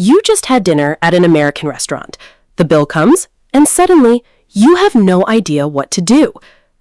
You just had dinner at an American restaurant. The bill comes, and suddenly, you have no idea what to do.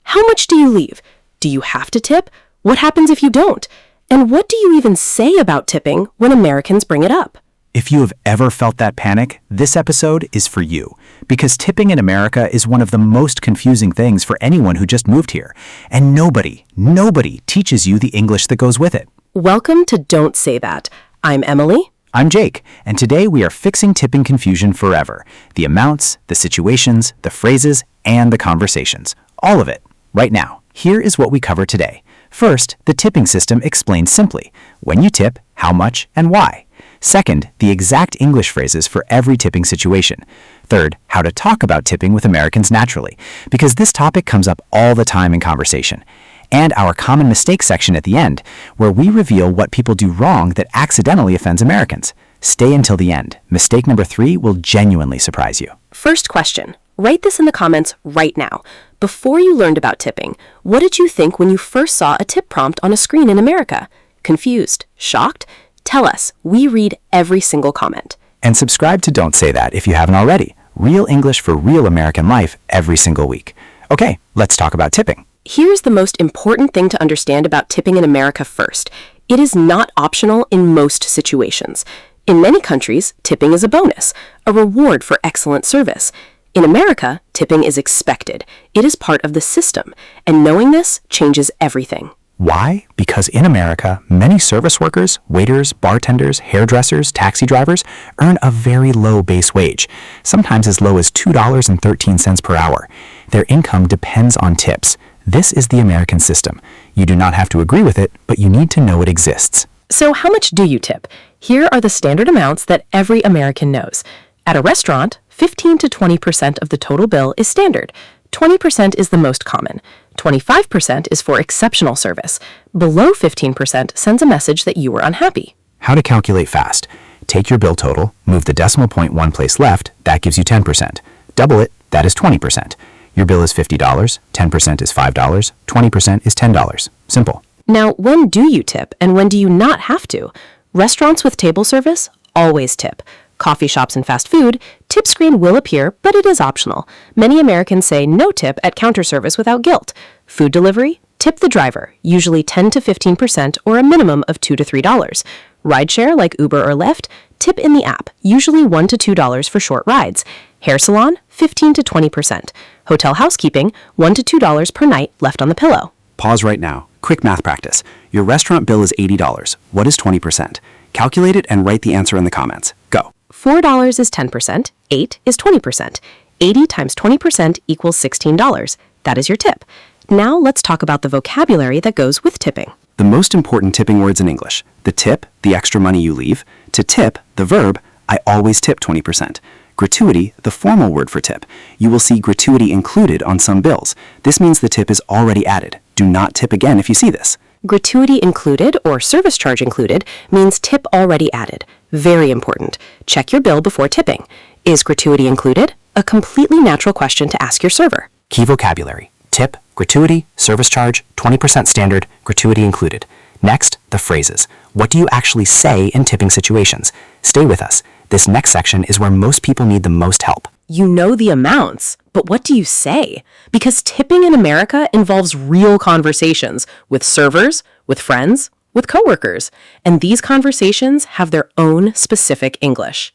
How much do you leave? Do you have to tip? What happens if you don't? And what do you even say about tipping when Americans bring it up? If you have ever felt that panic, this episode is for you. Because tipping in America is one of the most confusing things for anyone who just moved here. And nobody teaches you the English that goes with it. Welcome to Don't Say That. I'm Emily. I'm Jake, and today we are fixing tipping confusion forever. The amounts, the situations, the phrases, and the conversations. All of it. Right now, here is what we cover today. First, the tipping system explained simply. When you tip, how much, and why. Second, the exact English phrases for every tipping situation. Third, how to talk about tipping with Americans naturally, because this topic comes up all the time in conversation. And our common mistakes section at the end, where we reveal what people do wrong that accidentally offends Americans. Stay until the end. Mistake number 3 will genuinely surprise you. First question. Write this in the comments right now. Before you learned about tipping, what did you think when you first saw a tip prompt on a screen in America? Confused? Shocked? Tell us. We read every single comment. And subscribe to Don't Say That if you haven't already. Real English for real American life every single week. Okay, let's talk about tipping. Here's the most important thing to understand about tipping in America first. It is not optional in most situations. In many countries, tipping is a bonus, a reward for excellent service. In America, tipping is expected. It is part of the system, and knowing this changes everything. Why? Because in America, many service workers, waiters, bartenders, hairdressers, taxi drivers earn a very low base wage, sometimes as low as $2.13 per hour. Their income depends on tips. This is the American system. You do not have to agree with it, but you need to know it exists. So how much do you tip? Here are the standard amounts that every American knows. At a restaurant, 15 to 20% of the total bill is standard. 20% is the most common. 25% is for exceptional service. Below 15% sends a message that you were unhappy. How to calculate fast. Take your bill total, move the decimal point one place left, that gives you 10%. Double it, that is 20%. Your bill is $50, 10% is $5, 20% is $10. Simple. Now, when do you tip and when do you not have to? Restaurants with table service always tip. Coffee shops and fast food, tip screen will appear, but it is optional. Many Americans say no tip at counter service without guilt. Food delivery, tip the driver, usually 10 to 15% or a minimum of $2 to $3. Rideshare like Uber or Lyft, tip in the app, usually $1 to $2 for short rides. Hair salon, 15 to 20%. Hotel housekeeping, $1 to $2 per night left on the pillow. Pause right now. Quick math practice. Your restaurant bill is $80. What is 20%? Calculate it and write the answer in the comments. Go. $4 is 10%, 8 is 20%. 80 times 20% equals $16. That is your tip. Now let's talk about the vocabulary that goes with tipping. The most important tipping words in English. The tip, the extra money you leave. To tip, the verb, I always tip 20%. Gratuity, the formal word for tip. You will see gratuity included on some bills. This means the tip is already added. Do not tip again if you see this. Gratuity included or service charge included means tip already added. Very important. Check your bill before tipping. Is gratuity included? A completely natural question to ask your server. Key vocabulary. Tip, gratuity, service charge, 20% standard, gratuity included. Next, the phrases. What do you actually say in tipping situations? Stay with us. This next section is where most people need the most help. You know the amounts, but what do you say? Because tipping in America involves real conversations with servers, with friends, with coworkers, and these conversations have their own specific English.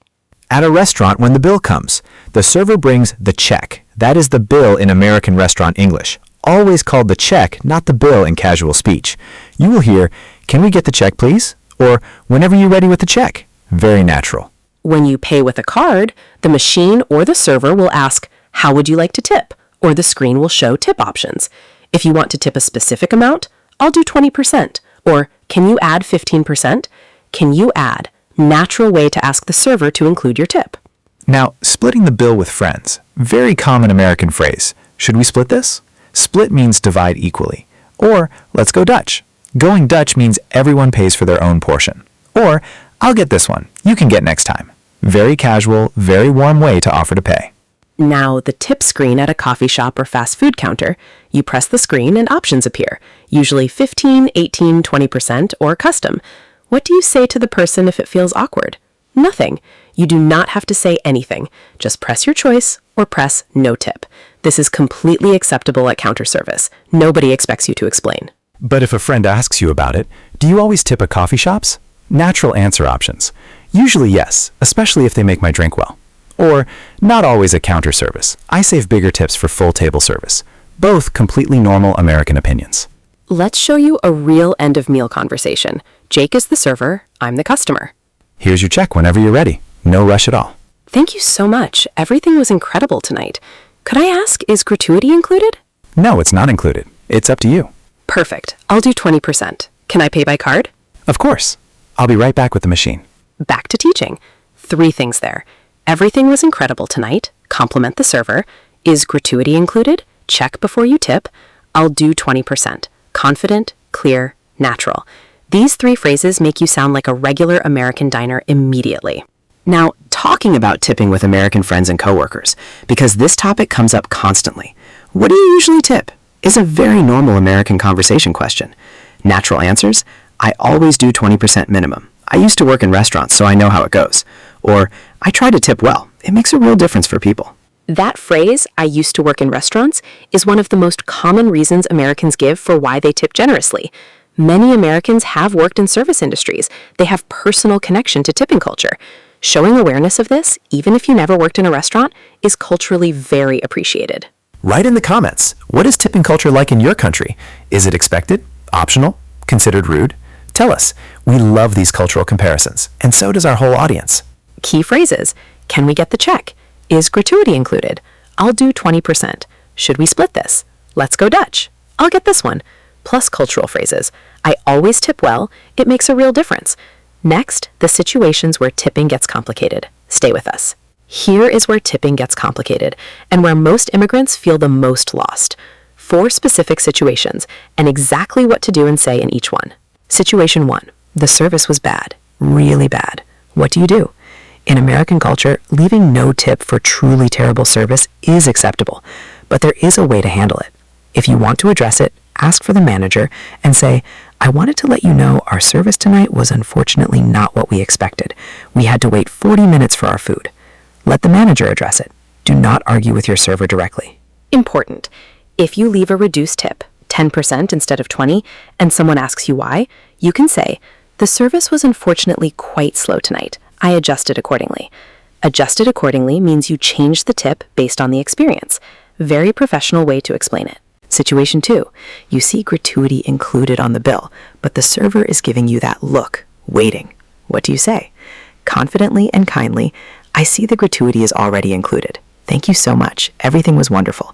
At a restaurant, when the bill comes, the server brings the check. That is the bill in American restaurant English. Always called the check, not the bill in casual speech. You will hear, "Can we get the check, please?" Or, "Whenever you're ready with the check." Very natural. When you pay with a card, the machine or the server will ask, "How would you like to tip?" Or the screen will show tip options. If you want to tip a specific amount, I'll do 20%. Or, can you add 15%? Can you add? Natural way to ask the server to include your tip. Now, splitting the bill with friends. Very common American phrase. Should we split this? Split means divide equally. Or, let's go Dutch. Going Dutch means everyone pays for their own portion. Or, I'll get this one. You can get next time. Very casual, very warm way to offer to pay. Now, the tip screen at a coffee shop or fast food counter, you press the screen and options appear, usually 15, 18, 20%, or custom. What do you say to the person if it feels awkward? Nothing. You do not have to say anything. Just press your choice or press no tip. This is completely acceptable at counter service. Nobody expects you to explain. But if a friend asks you about it, do you always tip at coffee shops? Natural answer options. Usually yes, especially if they make my drink well. Or not always at counter service. I save bigger tips for full table service. Both completely normal American opinions. Let's show you a real end of meal conversation. Jake is the server, I'm the customer. Here's your check whenever you're ready. No rush at all. Thank you so much. Everything was incredible tonight. Could I ask, is gratuity included? No, it's not included. It's up to you. Perfect. I'll do 20%. Can I pay by card? Of course. I'll be right back with the machine. Back to teaching. 3 things there. Everything was incredible tonight. Compliment the server. Is gratuity included? Check before you tip. I'll do 20%. Confident, clear, natural. These 3 phrases make you sound like a regular American diner immediately. Now, talking about tipping with American friends and coworkers, because this topic comes up constantly. What do you usually tip? Is a very normal American conversation question. Natural answers? I always do 20% minimum. I used to work in restaurants, so I know how it goes. Or, I try to tip well. It makes a real difference for people. That phrase, I used to work in restaurants, is one of the most common reasons Americans give for why they tip generously. Many Americans have worked in service industries. They have personal connection to tipping culture. Showing awareness of this, even if you never worked in a restaurant, is culturally very appreciated. Write in the comments, what is tipping culture like in your country? Is it expected? Optional? Considered rude? Tell us. We love these cultural comparisons, and so does our whole audience. Key phrases. Can we get the check? Is gratuity included? I'll do 20%. Should we split this? Let's go Dutch. I'll get this one. Plus cultural phrases. I always tip well. It makes a real difference. Next, the situations where tipping gets complicated. Stay with us. Here is where tipping gets complicated and where most immigrants feel the most lost. 4 specific situations and exactly what to do and say in each one. Situation 1. The service was bad. Really bad. What do you do? In American culture, leaving no tip for truly terrible service is acceptable, but there is a way to handle it. If you want to address it, ask for the manager and say, I wanted to let you know our service tonight was unfortunately not what we expected. We had to wait 40 minutes for our food. Let the manager address it. Do not argue with your server directly. Important. If you leave a reduced tip, 10% instead of 20, and someone asks you why, you can say, the service was unfortunately quite slow tonight. I adjusted accordingly. Adjusted accordingly means you change the tip based on the experience. Very professional way to explain it. Situation 2. You see gratuity included on the bill, but the server is giving you that look, waiting. What do you say? Confidently and kindly, I see the gratuity is already included. Thank you so much. Everything was wonderful.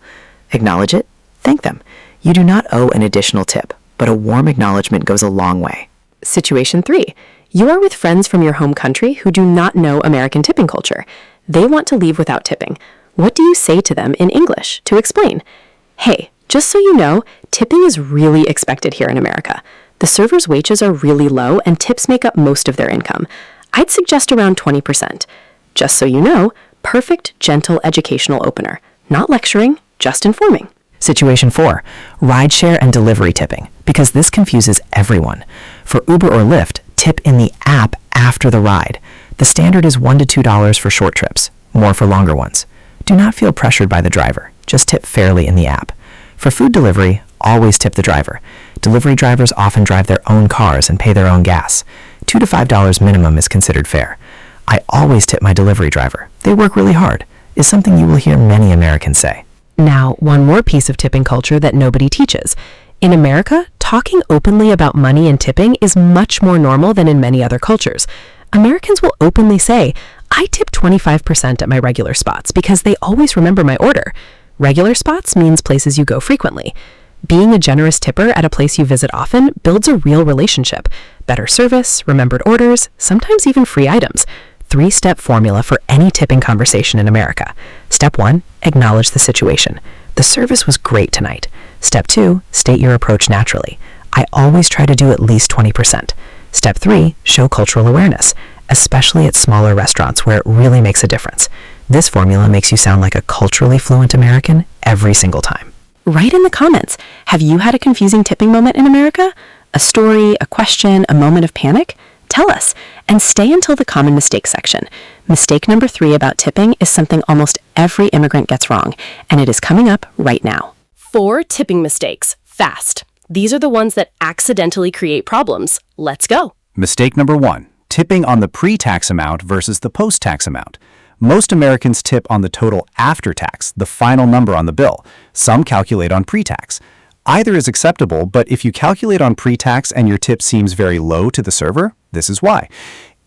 Acknowledge it. Thank them. You do not owe an additional tip, but a warm acknowledgement goes a long way. Situation 3. You are with friends from your home country who do not know American tipping culture. They want to leave without tipping. What do you say to them in English to explain? Hey, just so you know, tipping is really expected here in America. The servers' wages are really low and tips make up most of their income. I'd suggest around 20%. Just so you know, perfect, gentle educational opener. Not lecturing, just informing. Situation 4. Rideshare and delivery tipping, because this confuses everyone. For Uber or Lyft, tip in the app after the ride. The standard is $1 to $2 for short trips, more for longer ones. Do not feel pressured by the driver. Just tip fairly in the app. For food delivery, always tip the driver. Delivery drivers often drive their own cars and pay their own gas. $2 to $5 minimum is considered fair. I always tip my delivery driver. They work really hard, is something you will hear many Americans say. Now, one more piece of tipping culture that nobody teaches. In America, talking openly about money and tipping is much more normal than in many other cultures. Americans will openly say, I tip 25% at my regular spots because they always remember my order. Regular spots means places you go frequently. Being a generous tipper at a place you visit often builds a real relationship. Better service, remembered orders, sometimes even free items. 3-step formula for any tipping conversation in America. Step 1, acknowledge the situation. The service was great tonight. Step 2, state your approach naturally. I always try to do at least 20%. Step 3, show cultural awareness, especially at smaller restaurants where it really makes a difference. This formula makes you sound like a culturally fluent American every single time. Write in the comments, have you had a confusing tipping moment in America? A story, a question, a moment of panic? Tell us, and stay until the common mistakes section. Mistake number 3 about tipping is something almost every immigrant gets wrong, and it is coming up right now. 4 tipping mistakes, fast. These are the ones that accidentally create problems. Let's go. Mistake number 1, tipping on the pre-tax amount versus the post-tax amount. Most Americans tip on the total after tax, the final number on the bill. Some calculate on pre-tax. Either is acceptable, but if you calculate on pre-tax and your tip seems very low to the server, this is why.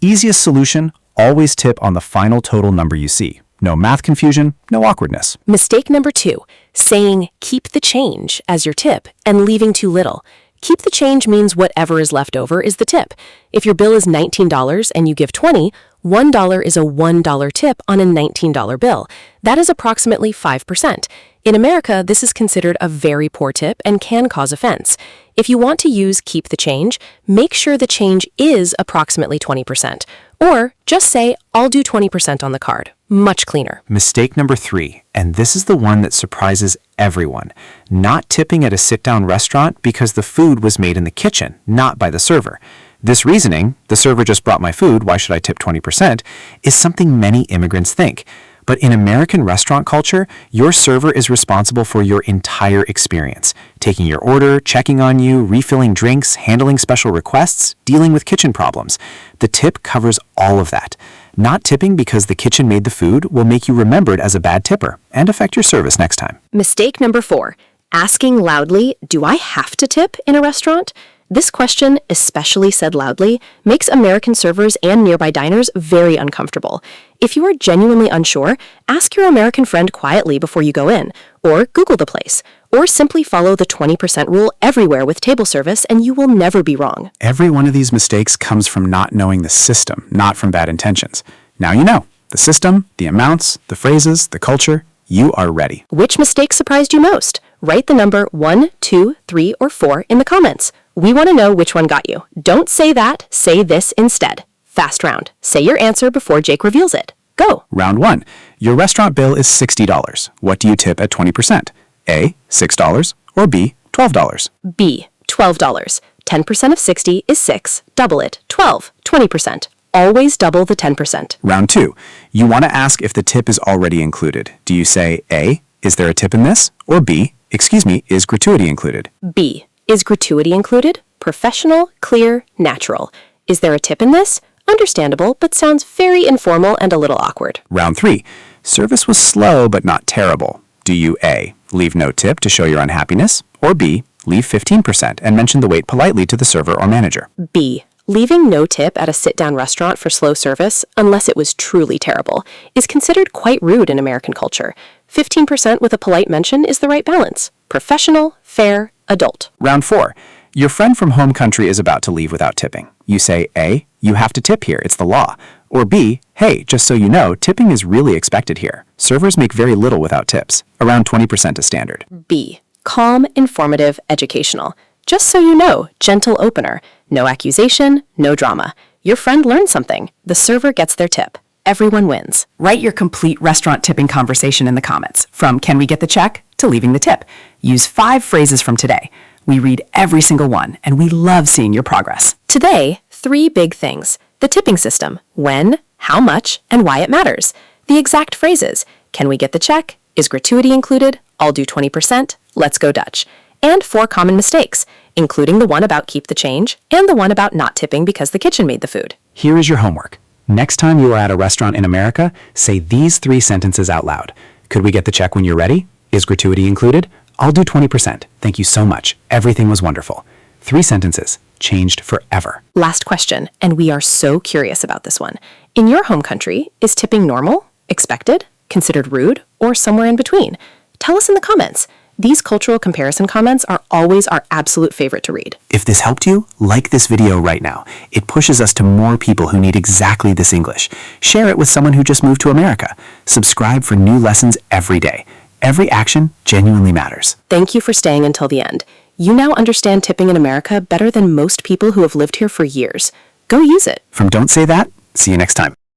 Easiest solution, always tip on the final total number you see. No math confusion, no awkwardness. Mistake number 2, saying keep the change as your tip and leaving too little. Keep the change means whatever is left over is the tip. If your bill is $19 and you give $20, $1 is a $1 tip on a $19 bill. That is approximately 5%. In America, this is considered a very poor tip and can cause offense. If you want to use keep the change, make sure the change is approximately 20%. Or just say, I'll do 20% on the card. Much cleaner. Mistake number 3, and this is the one that surprises everyone. Not tipping at a sit-down restaurant because the food was made in the kitchen, not by the server. This reasoning, the server just brought my food, why should I tip 20%, is something many immigrants think. But in American restaurant culture, your server is responsible for your entire experience, taking your order, checking on you, refilling drinks, handling special requests, dealing with kitchen problems. The tip covers all of that. Not tipping because the kitchen made the food will make you remembered as a bad tipper and affect your service next time. Mistake number 4, asking loudly, do I have to tip in a restaurant? This question, especially said loudly, makes American servers and nearby diners very uncomfortable. If you are genuinely unsure, ask your American friend quietly before you go in, or Google the place, or simply follow the 20% rule everywhere with table service and you will never be wrong. Every one of these mistakes comes from not knowing the system, not from bad intentions. Now you know. The system, the amounts, the phrases, the culture, you are ready. Which mistake surprised you most? Write the number 1, 2, 3, or 4 in the comments. We want to know which one got you. Don't say that, say this instead. Fast round. Say your answer before Jake reveals it. Go. Round 1. Your restaurant bill is $60. What do you tip at 20%? A, $6, or B, $12? B, $12. 10% of 60 is 6. Double it. 12. 20%. Always double the 10%. Round 2. You want to ask if the tip is already included. Do you say A, is there a tip in this? Or B, is gratuity included? B, is gratuity included? Professional, clear, natural. Is there a tip in this? Understandable, but sounds very informal and a little awkward. Round 3. Service was slow but not terrible. Do you A, leave no tip to show your unhappiness? Or B, leave 15% and mention the wait politely to the server or manager? B, leaving no tip at a sit-down restaurant for slow service, unless it was truly terrible, is considered quite rude in American culture. 15% with a polite mention is the right balance. Professional, fair, adult. Round 4. Your friend from home country is about to leave without tipping. You say A, you have to tip here, it's the law. Or B, hey, just so you know, tipping is really expected here. Servers make very little without tips. Around 20% is standard. B, calm, informative, educational. Just so you know, gentle opener. No accusation, no drama. Your friend learned something. The server gets their tip. Everyone wins. Write your complete restaurant tipping conversation in the comments, from can we get the check to leaving the tip. Use 5 phrases from today. We read every single one, and we love seeing your progress. Today, 3 big things. The tipping system, when, how much, and why it matters. The exact phrases, can we get the check? Is gratuity included? I'll do 20%. Let's go Dutch. And 4 common mistakes, including the one about keep the change and the one about not tipping because the kitchen made the food. Here is your homework. Next time you are at a restaurant in America, say these 3 sentences out loud. Could we get the check when you're ready? Is gratuity included? I'll do 20%. Thank you so much. Everything was wonderful. 3 sentences, changed forever. Last question, and we are so curious about this one. In your home country, is tipping normal, expected, considered rude, or somewhere in between? Tell us in the comments. These cultural comparison comments are always our absolute favorite to read. If this helped you, like this video right now. It pushes us to more people who need exactly this English. Share it with someone who just moved to America. Subscribe for new lessons every day. Every action genuinely matters. Thank you for staying until the end. You now understand tipping in America better than most people who have lived here for years. Go use it. From Don't Say That, see you next time.